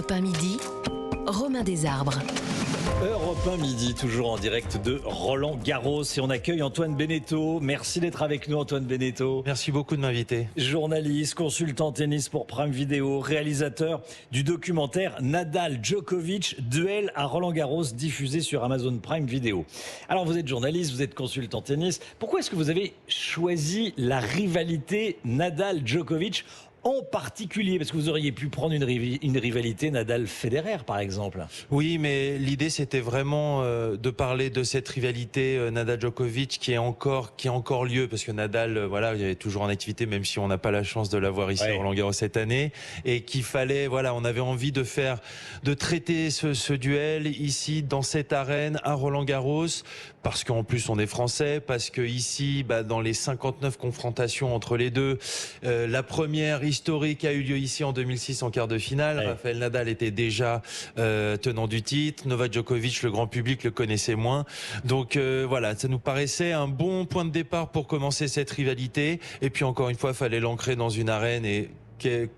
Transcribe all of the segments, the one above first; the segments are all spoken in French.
Europe 1 midi, Romain Desarbres. Europe 1 midi, toujours en direct de Roland Garros et on accueille Antoine Beneteau. Merci d'être avec nous Antoine Beneteau. Merci beaucoup de m'inviter. Journaliste, consultant tennis pour Prime Video, réalisateur du documentaire Nadal-Djokovic, duel à Roland Garros diffusé sur Amazon Prime Video. Alors vous êtes journaliste, vous êtes consultant tennis. Pourquoi est-ce que vous avez choisi la rivalité Nadal-Djokovic en particulier, parce que vous auriez pu prendre une rivalité Nadal-Federer, par exemple. Oui, mais l'idée, c'était vraiment de parler de cette rivalité Nadal-Djokovic qui est encore lieu, parce que Nadal, voilà, il est toujours en activité, même si on n'a pas la chance de l'avoir ici à Roland-Garros cette année, et qu'il fallait, voilà, on avait envie de traiter ce duel ici, dans cette arène, à Roland-Garros, parce qu'en plus, on est français, parce que ici, dans les 59 confrontations entre les deux, la première historique a eu lieu ici en 2006 en quart de finale. Rafael Nadal était déjà tenant du titre. Novak Djokovic, le grand public le connaissait moins. Donc voilà, ça nous paraissait un bon point de départ pour commencer cette rivalité. Et puis encore une fois, il fallait l'ancrer dans une arène et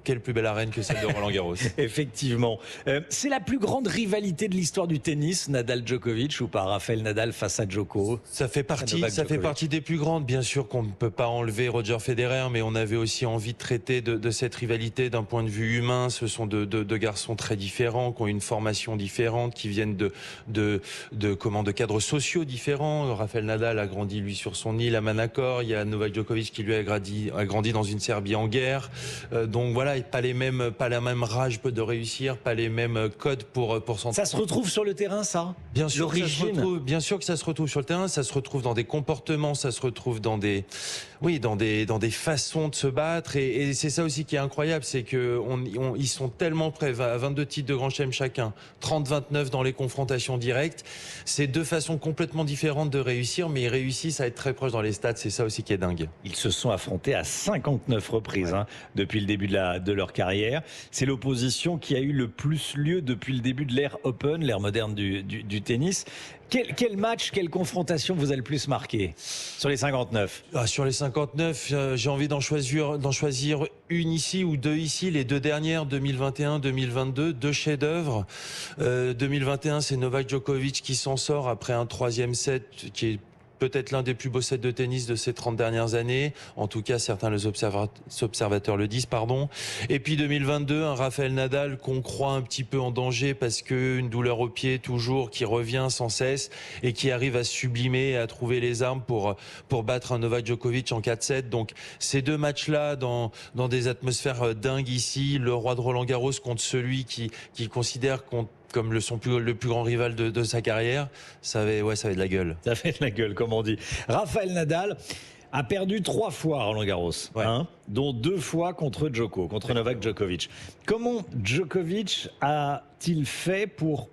quelle plus belle arène que celle de Roland-Garros. Effectivement. C'est la plus grande rivalité de l'histoire du tennis, Nadal-Djokovic, ou pas Rafael Nadal face à Djoko? Ça fait partie des plus grandes. Bien sûr qu'on ne peut pas enlever Roger Federer, mais on avait aussi envie de traiter de cette rivalité d'un point de vue humain. Ce sont deux garçons très différents, qui ont une formation différente, qui viennent de cadres sociaux différents. Rafael Nadal a grandi, lui, sur son île à Manacor. Il y a Novak Djokovic qui, lui, a grandi dans une Serbie en guerre. Donc voilà, pas la même rage de réussir, pas les mêmes codes pour s'entraîner. Ça se retrouve sur le terrain, ça? Bien sûr que ça se retrouve sur le terrain, ça se retrouve dans des comportements, ça se retrouve dans des façons de se battre. Et c'est ça aussi qui est incroyable, c'est que ils sont tellement près, à 22 titres de Grand Chelem chacun, 30-29 dans les confrontations directes. C'est deux façons complètement différentes de réussir, mais ils réussissent à être très proches dans les stats. C'est ça aussi qui est dingue. Ils se sont affrontés à 59 reprises depuis le début de leur carrière. C'est l'opposition qui a eu le plus lieu depuis le début de l'ère Open, l'ère moderne du tennis. Quel match, quelle confrontation vous a le plus marqué sur les 59? Sur les 59, j'ai envie d'en choisir une ici ou deux ici. Les deux dernières, 2021-2022, deux chefs-d'œuvre. 2021, c'est Novak Djokovic qui s'en sort après un troisième set qui est peut-être l'un des plus beaux sets de tennis de ces 30 dernières années. En tout cas, certains les observateurs le disent, pardon. Et puis 2022, un Rafael Nadal qu'on croit un petit peu en danger parce que une douleur au pied toujours qui revient sans cesse et qui arrive à sublimer et à trouver les armes pour battre un Novak Djokovic en 4-7. Donc ces deux matchs-là dans des atmosphères dingues ici, le roi de Roland-Garros contre celui qui considère comme le plus grand rival de sa carrière, ça avait de la gueule. Ça fait de la gueule, comme on dit. Rafael Nadal a perdu 3 fois à Roland-Garros, dont 2 fois contre Novak Djokovic. Comment Djokovic a-t-il fait pour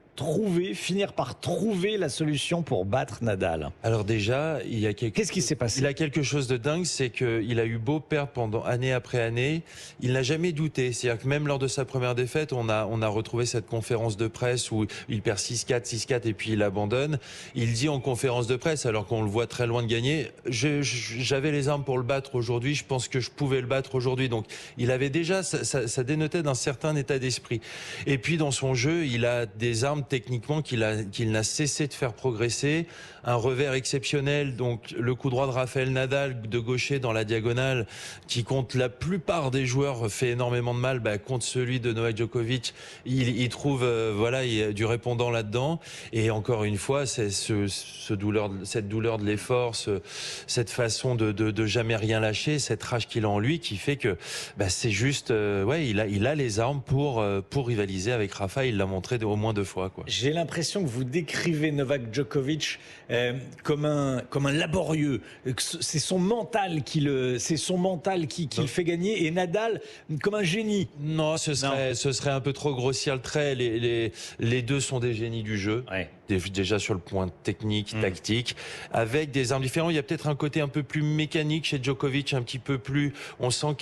finir par trouver la solution pour battre Nadal? Alors déjà, qu'est-ce qui s'est passé? Il a quelque chose de dingue, c'est qu'il a eu beau perdre pendant année après année, il n'a jamais douté. C'est-à-dire que même lors de sa première défaite, on a retrouvé cette conférence de presse où il perd 6-4, 6-4 et puis il abandonne. Il dit en conférence de presse, alors qu'on le voit très loin de gagner, j'avais les armes pour le battre aujourd'hui, je pense que je pouvais le battre aujourd'hui. Donc il avait déjà, ça dénotait d'un certain état d'esprit. Et puis dans son jeu, il a des armes techniquement qu'il n'a cessé de faire progresser, un revers exceptionnel, donc le coup droit de Rafael Nadal de gaucher dans la diagonale qui contre la plupart des joueurs fait énormément de mal, contre celui de Novak Djokovic, il trouve il y a du répondant là-dedans. Et encore une fois, c'est cette douleur de l'effort, cette façon de jamais rien lâcher, cette rage qu'il a en lui qui fait que c'est juste il a les armes pour rivaliser avec Rafa. Il l'a montré au moins 2 fois, quoi. J'ai l'impression que vous décrivez Novak Djokovic comme un laborieux. C'est son mental qui le fait gagner, et Nadal comme un génie. Non, ce serait un peu trop grossir le trait. Les deux sont des génies du jeu. déjà sur le point technique, tactique, avec des armes différentes. Il y a peut-être un côté un peu plus mécanique chez Djokovic, un petit peu plus. On sent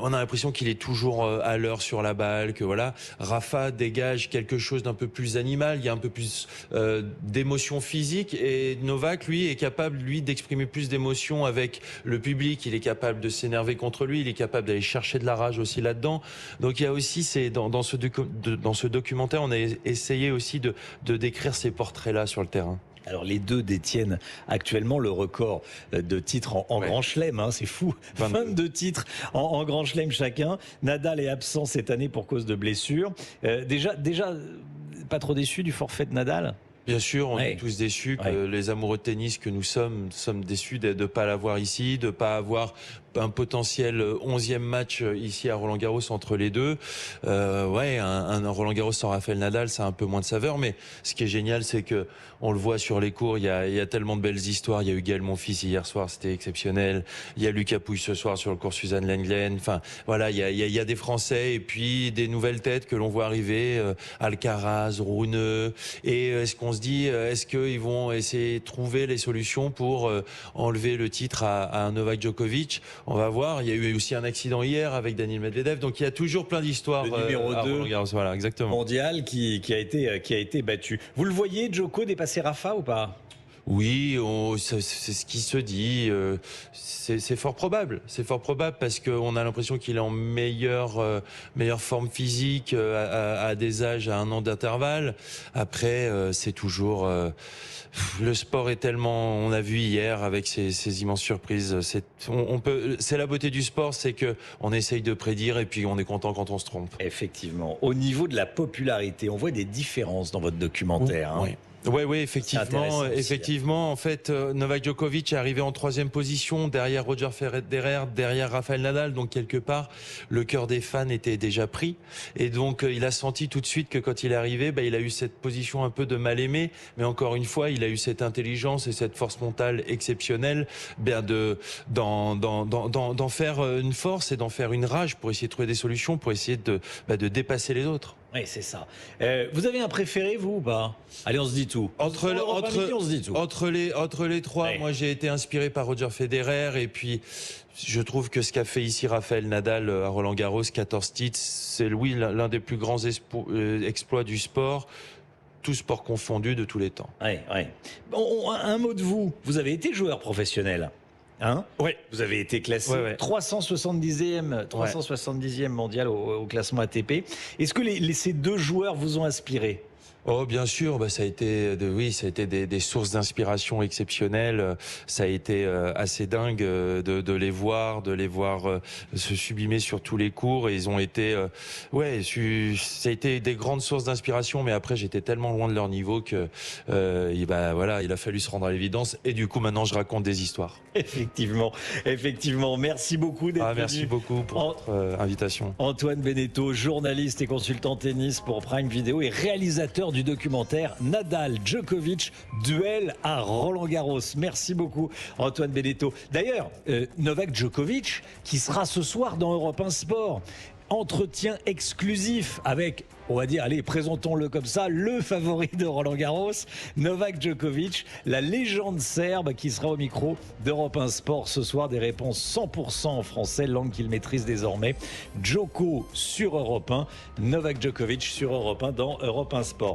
on a l'impression qu'il est toujours à l'heure sur la balle, que voilà. Rafa dégage quelque chose d'un peu plus animal. Il y a un peu plus d'émotion physique, et Novak, lui, est capable d'exprimer plus d'émotion avec le public. Il est capable de s'énerver contre lui. Il est capable d'aller chercher de la rage aussi là-dedans. Donc il y a aussi dans ce documentaire, on a essayé aussi de décrire ces portraits-là sur le terrain. Alors les deux détiennent actuellement le record de titres en Grand Chelem, hein, c'est fou, 22 titres en Grand Chelem chacun. Nadal est absent cette année pour cause de blessure. Déjà, pas trop déçu du forfait de Nadal ? Bien sûr, on est tous déçus, que les amoureux de tennis que nous sommes déçus de ne pas l'avoir ici, de ne pas avoir un potentiel 11e match ici à Roland-Garros entre les deux. Un Roland-Garros sans Rafael Nadal, ça a un peu moins de saveur, mais ce qui est génial, c'est que on le voit sur les cours, il y a tellement de belles histoires. Il y a eu Gaël Monfils hier soir, c'était exceptionnel. Il y a Lucas Pouille ce soir sur le cours Suzanne Lenglen. Enfin, voilà, il y a des Français et puis des nouvelles têtes que l'on voit arriver, Alcaraz, Rune. Et est-ce qu'on se dit, est-ce qu'ils vont essayer de trouver les solutions pour enlever le titre à un Novak Djokovic? On va voir. Il y a eu aussi un accident hier avec Daniil Medvedev. Donc il y a toujours plein d'histoires. Le numéro 2 voilà, exactement. mondial qui a été battu. Vous le voyez, Djoko dépasser Rafa ou pas ? Oui, c'est ce qui se dit. C'est fort probable. C'est fort probable parce qu'on a l'impression qu'il est en meilleure forme physique à des âges à 1 an d'intervalle. Après, c'est toujours le sport est tellement. On a vu hier avec ces immenses surprises. C'est la beauté du sport, c'est que on essaye de prédire et puis on est content quand on se trompe. Effectivement. Au niveau de la popularité, on voit des différences dans votre documentaire. Hein. Oui, effectivement. En fait, Novak Djokovic est arrivé en 3e position, derrière Roger Federer, derrière Rafael Nadal. Donc, quelque part, le cœur des fans était déjà pris. Et donc, il a senti tout de suite que quand il est arrivé, il a eu cette position un peu de mal-aimé. Mais encore une fois, il a eu cette intelligence et cette force mentale exceptionnelle, d'en faire une force et d'en faire une rage pour essayer de trouver des solutions, pour essayer de dépasser les autres. Oui, c'est ça. Vous avez un préféré, vous, ou pas ? Allez, on se dit tout. Entre les trois, moi j'ai été inspiré par Roger Federer, et puis je trouve que ce qu'a fait ici Rafael Nadal à Roland-Garros, 14 titres, c'est l'un des plus grands exploits du sport, tout sport confondu de tous les temps. Bon, un mot de vous. Vous avez été joueur professionnel. Hein ? Oui. Vous avez été classé 370e mondial au classement ATP. Est-ce que ces deux joueurs vous ont inspiré ? Oh, bien sûr, ça a été des sources d'inspiration exceptionnelles. Ça a été assez dingue de les voir se sublimer sur tous les cours. Et ils ont été, ça a été des grandes sources d'inspiration. Mais après, j'étais tellement loin de leur niveau que, il a fallu se rendre à l'évidence. Et du coup, maintenant, je raconte des histoires. Effectivement. Merci beaucoup d'être venu. Merci beaucoup pour votre invitation. Antoine Beneteau, journaliste et consultant tennis pour Prime Video et réalisateur du documentaire Nadal Djokovic, duel à Roland-Garros. Merci beaucoup, Antoine Beneteau. D'ailleurs, Novak Djokovic, qui sera ce soir dans Europe 1 Sport. Entretien exclusif avec, on va dire, allez, présentons-le comme ça, le favori de Roland-Garros, Novak Djokovic, la légende serbe qui sera au micro d'Europe 1 Sport ce soir. Des réponses 100% en français, langue qu'il maîtrise désormais. Djoko sur Europe 1, Novak Djokovic sur Europe 1 dans Europe 1 Sport.